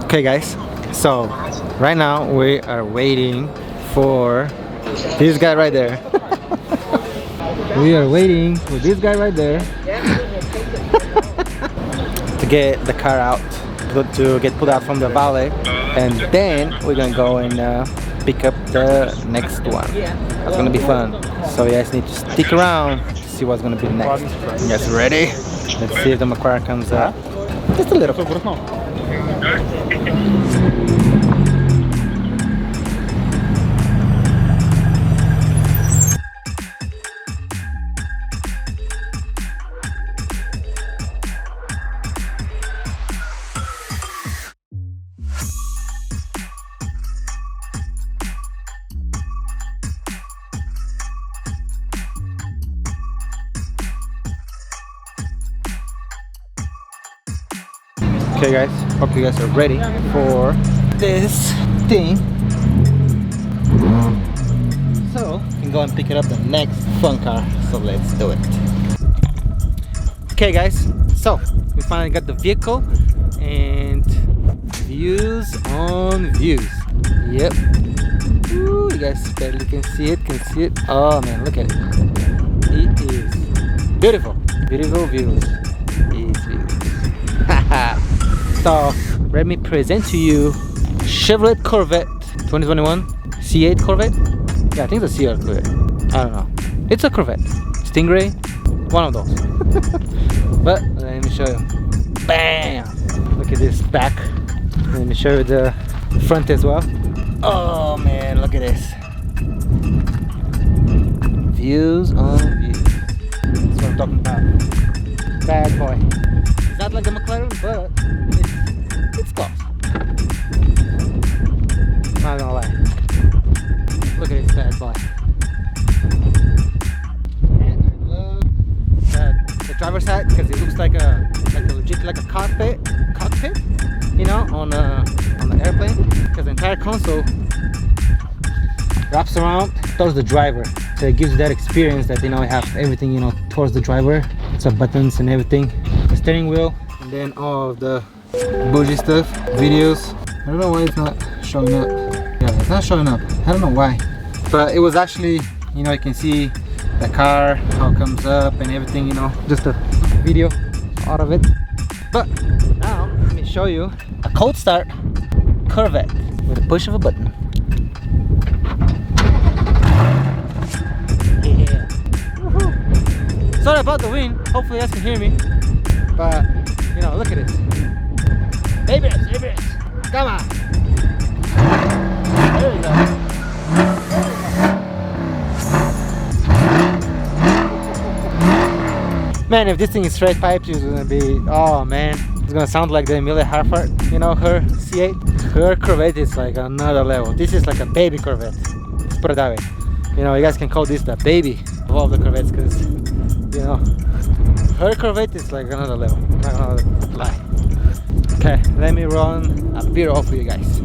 Okay guys, so right now we are waiting for this guy right there. We are waiting for this guy right there to get the car out, to get put out from the valet, and then we're gonna go and pick up the next one. That's gonna be fun. So you guys need to stick around to see what's gonna be next. You guys ready? Let's see if the McQuarrie comes up. Just a little. Okay guys, hope you guys are ready for this thing. So, we can go and pick it up the next fun car. So let's do it. Okay guys, so we finally got the vehicle and views on views. Yep. Ooh, you guys barely can see it, Oh man, look at it. It is beautiful. Beautiful views. These views. So, let me present to you Chevrolet Corvette 2021 C8 Corvette. Yeah, I think it's a C8 Corvette. I don't know. It's a Corvette. Stingray, one of those. But let me show you. Bam! Look at this back. Let me show you the front as well. Oh man, look at this. Views on views. That's what I'm talking about. Bad boy. It's not like a McLaren, but it's close. Not gonna lie. Look at this bad boy. And I love the driver's side because it looks like a legit like a cockpit, you know, on the airplane. Because the entire console wraps around towards the driver, so it gives you that experience that, you know, you have everything, you know, towards the driver. So buttons and everything, the steering wheel, and then all of the bougie stuff, videos. I don't know why it's not showing up. Yeah, it's not showing up. I don't know why. But it was actually, you know, you can see the car, how it comes up and everything, you know, just a video out of it. But now, let me show you a cold start Corvette with a push of a button. Yeah. Woohoo! Sorry about the wind. Hopefully you guys can hear me. But, you know, look at it. Baby, come on. There we go. Man, if this thing is straight pipes, it's gonna be, oh man, it's gonna sound like the Amelia Earhart, you know, her C8. Her Corvette is like another level. This is like a baby Corvette. Let's put it that way. You know, you guys can call this the baby of all the Corvettes, because, you know, her Corvette is like another level. Not gonna lie. Okay, let me run a beer off for you guys.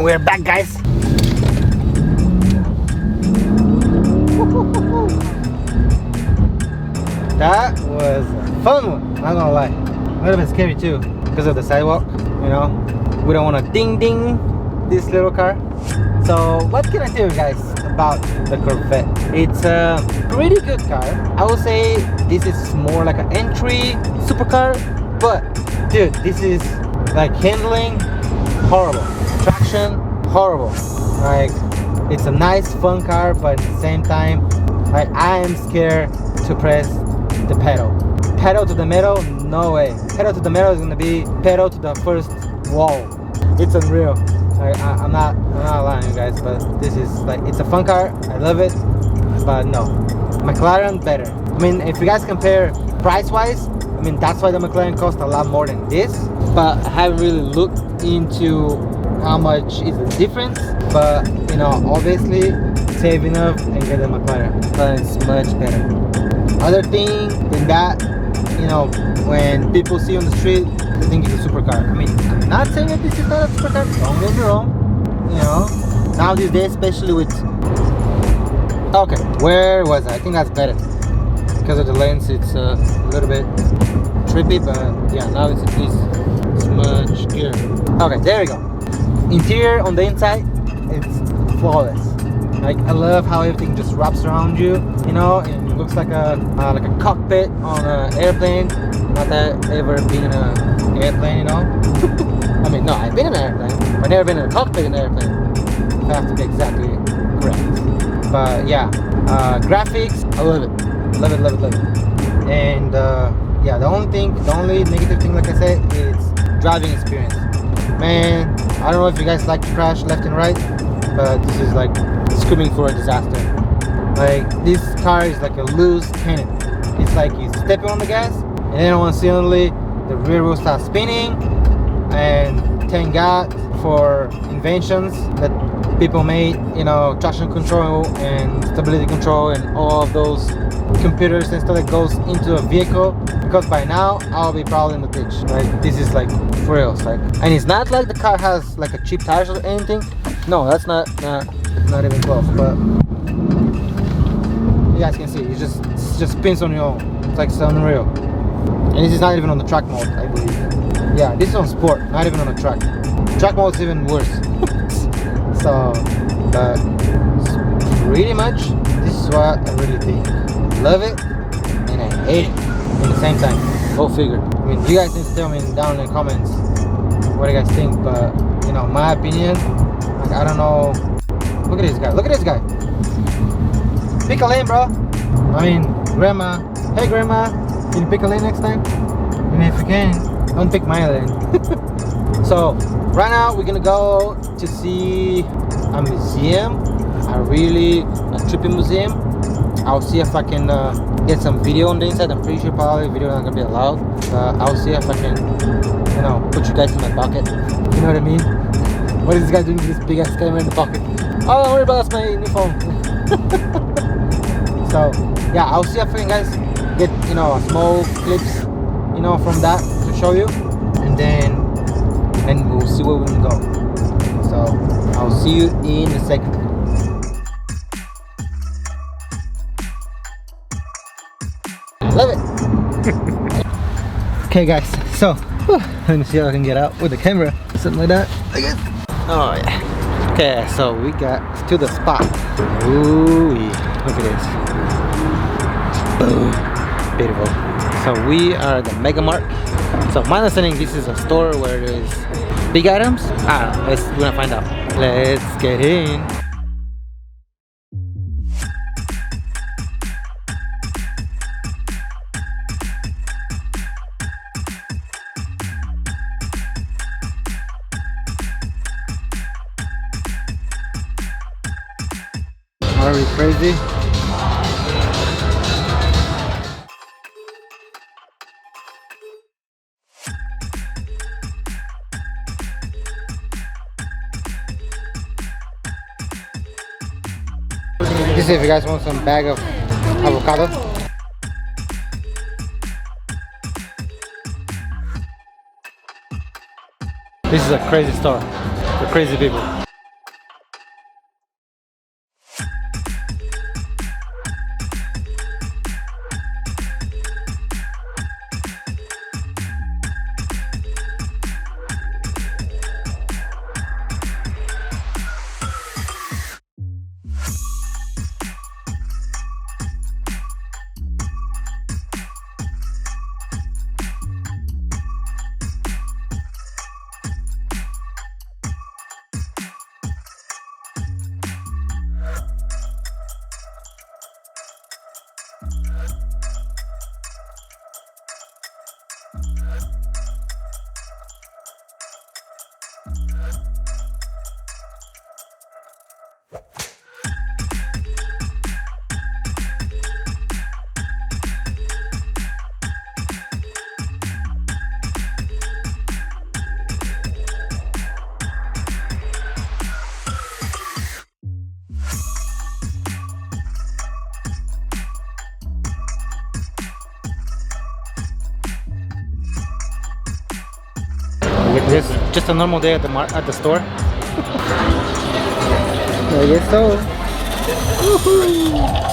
we're back, guys. That was a fun one, not gonna lie. A little bit scary too, because of the sidewalk, you know. We don't want to ding ding this little car. So what can I tell you guys about the Corvette? It's a pretty good car. I would say this is more like an entry supercar, but dude, this is like handling horrible, traction horrible. Like, it's a nice fun car, but at the same time, like, I am scared to press the pedal to the metal. No way. Pedal to the metal is gonna be pedal to the first wall. It's unreal. Like, I'm not lying, you guys, but this is like, it's a fun car. I love it, but no, McLaren better. I mean, if you guys compare price wise, I mean, that's why the McLaren cost a lot more than this, but I haven't really looked into how much is the difference. But you know, obviously saving up and get the McLaren. McLaren is much better. Other thing than that, you know, when people see on the street, they think it's a supercar. I mean, I'm not saying that this is not a supercar, don't get me wrong. You know, now these days, especially with, okay, where was I? I think that's better. Because of the lens, it's a little bit trippy, but yeah, now it's at least it's much clearer. Okay, there we go. Interior on the inside, it's flawless. Like, I love how everything just wraps around you, you know, and it looks like a cockpit on an airplane. Not that I've ever been in an airplane, you know. I mean, no, I've been in an airplane, but I've never been in a cockpit in an airplane. I have to be exactly correct. But yeah, graphics, I love it. Love it. And yeah, the only negative thing, like I said, is driving experience. Man, I don't know if you guys like to crash left and right, but this is like screaming for a disaster. Like, this car is like a loose cannon. It's like you step on the gas, and then suddenly the rear wheel starts spinning. And thank God for inventions that people made, you know, traction control and stability control and all of those computers and stuff that goes into a vehicle, because by now I'll be probably in the ditch. Like, this is like for real. Like, and it's not like the car has like a cheap tires or anything. No, that's not even close. But you guys can see it just spins on your own. It's like so unreal. And this is not even on the track mode, I believe. Yeah, this is on sport, not even on the track. Track mode is even worse. So, but pretty much this is what I really think. Love it and I hate it at the same time. Go figure. I mean, you guys need to tell me down in the comments what you guys think, but you know, my opinion, like, I don't know. Look at this guy. Look at this guy. Pick a lane, bro. I mean, grandma. Hey, grandma. Can you pick a lane next time? And if you can, don't pick my lane. So right now we're gonna go to see a museum, a trippy museum. I'll see if I can get some video on the inside. I'm pretty sure probably video not gonna be allowed. I'll see if I can, you know, put you guys in my pocket. You know what I mean? What is this guy doing with this big ass camera in the pocket? Oh, don't worry about it, that's my new phone. So yeah, I'll see if I can guys get, you know, a small clips, you know, from that to show you, and then we'll see where we can go. So I'll see you in a second. Love it. Okay guys, so let me see how I can get out with the camera, something like that, I guess. Oh yeah. Okay, so we got to the spot. Ooh, look at this. Boom. Beautiful. So we are at the Mega Mart. So my understanding, this is a store where there's big items. I don't know, we're gonna find out. Let's get in. Are we crazy? This is if you guys want some bag of avocado. This is a crazy store for crazy people. just a normal day at the store. I guess so. Woohoo!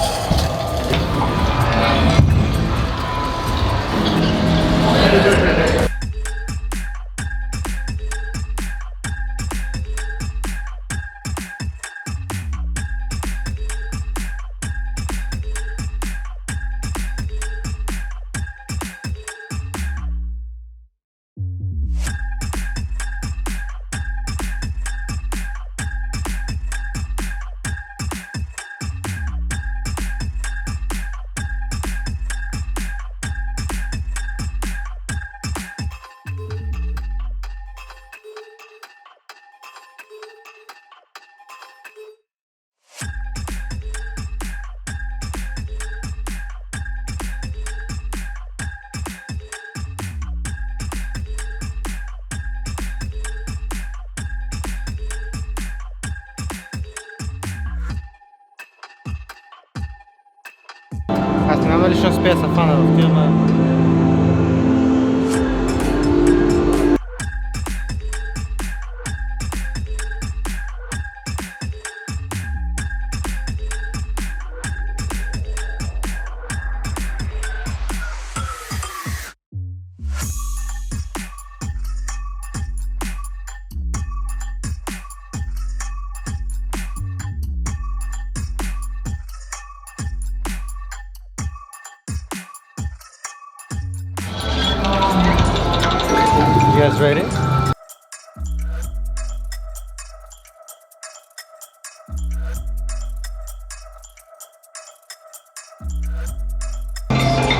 Asta mi-am luat și un space afară la filmă. You guys ready?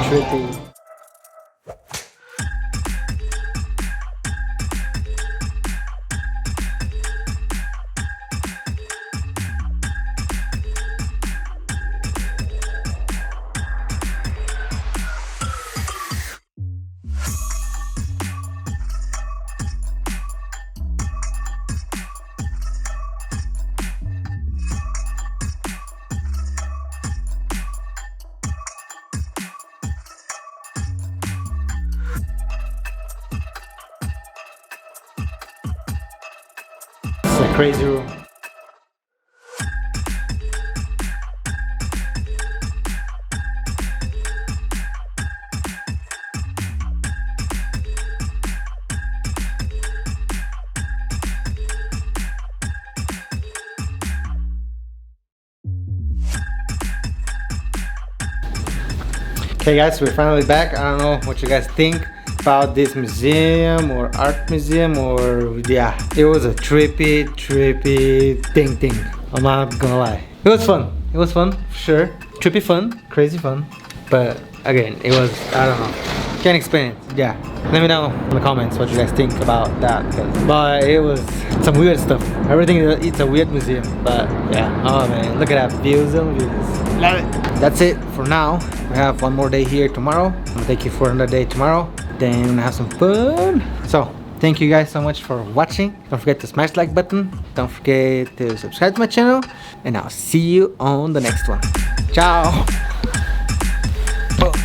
Trippy. It's a crazy room. Okay guys, we're finally back. I don't know what you guys think about this museum or art museum, or yeah, it was a trippy thing. I'm not gonna lie. It was fun. It was fun, for sure. Trippy fun, crazy fun. But again, it was, I don't know. Can't explain it. Yeah. Let me know in the comments what you guys think about that. But it was some weird stuff. Everything, it's a weird museum. But yeah, oh man, look at that. Views and views. Love it. That's it for now. We have one more day here tomorrow. I'm gonna take you for another day tomorrow. Then we're gonna have some fun. So thank you guys so much for watching. Don't forget to smash the like button. Don't forget to subscribe to my channel. And I'll see you on the next one. Ciao.